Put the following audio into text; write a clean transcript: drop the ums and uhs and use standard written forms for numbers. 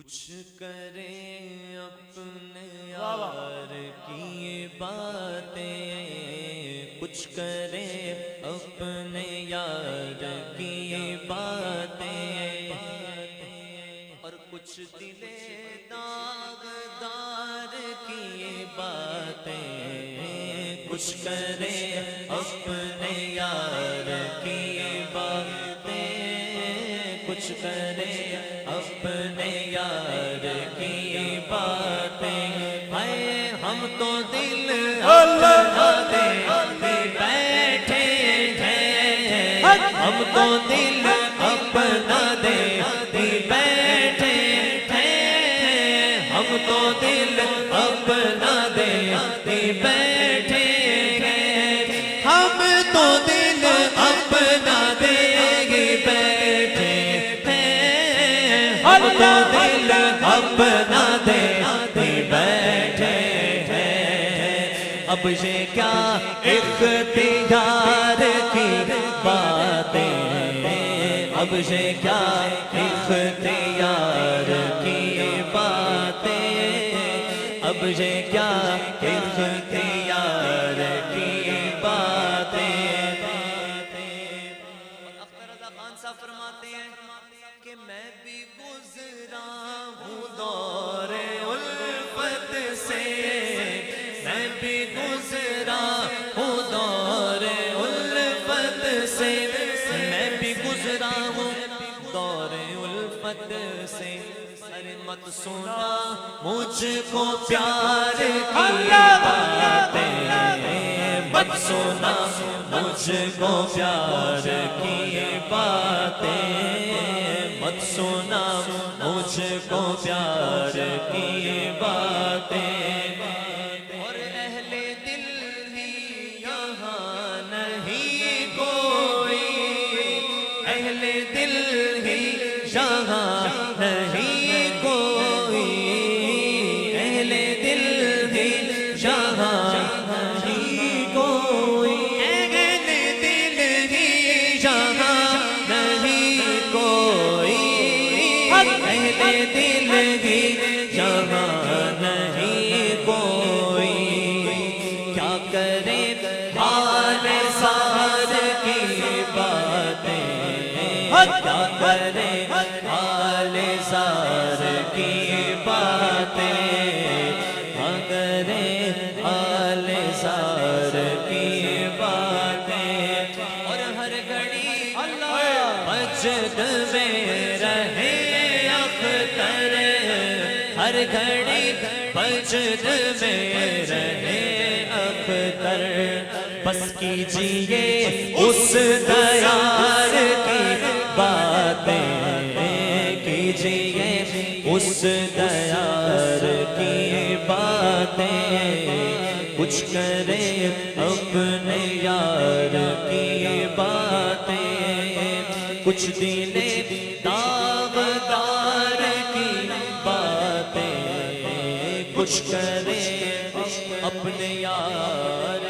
کچھ کرے اپنے یار کی باتیں، کچھ کرے اپنے یار کی باتیں، اور کچھ دل داغدار کی باتیں، کچھ کرے اپنے یار کی باتیں، کچھ کرے اپنے یار کی باتیں۔ ہائے ہم تو دل اپنا دے بیٹھے ہیں، ہم تو دل اپنا دے بیٹھے ہیں، ہم تو دل اپنا دے بیٹھے ہیں، ہم تو دل اپنا دے بیٹھے ہیں، ہم تو دل اپنا دے بیٹھے ہیں۔ اب یہ کیا اختیار کی باتیں، اب یہ کیا اختیار کی باتیں، اب یہ کیا اختیار کی باتیں۔ اختر رضا خان صاحب فرماتے ہیں کہ میں بھی گزرا ہوں دور الفت سے، میں بھی گزرا ہوں دور الفت سے، میں بھی گزرا ہوں دور الفت سے۔ ارے مت سنا مجھ کو پیار کی باتیں، مت سنا مجھ کو پیار کی باتیں، مت سنا مجھ کو پیار کی باتیں۔ اور اہل دل ہی یہاں نہیں کوئی، اہل دل ہی یہاں نہیں کوئی، اہل دل ہی یہاں نہیں کوئی، اہل دل ہی یہاں نہیں کوئی، اہل دل ہی یہاں نہیں کوئی۔ کیا کرے حال سار کی باتیں، کیا کرے حال سار کی باتیں، اگر حال سار کی باتیں۔ اور ہر گھڑی مسجد میں رہے اختر، ہر گھڑی مسجد میں رہے اختر، بس کیجئے اس دیار کی باتیں، کیجئے اس دیار کی باتیں، کچھ کرے اپنے یار کی باتیں، کچھ دل داغدار کی باتیں، کچھ کرے اپنے یار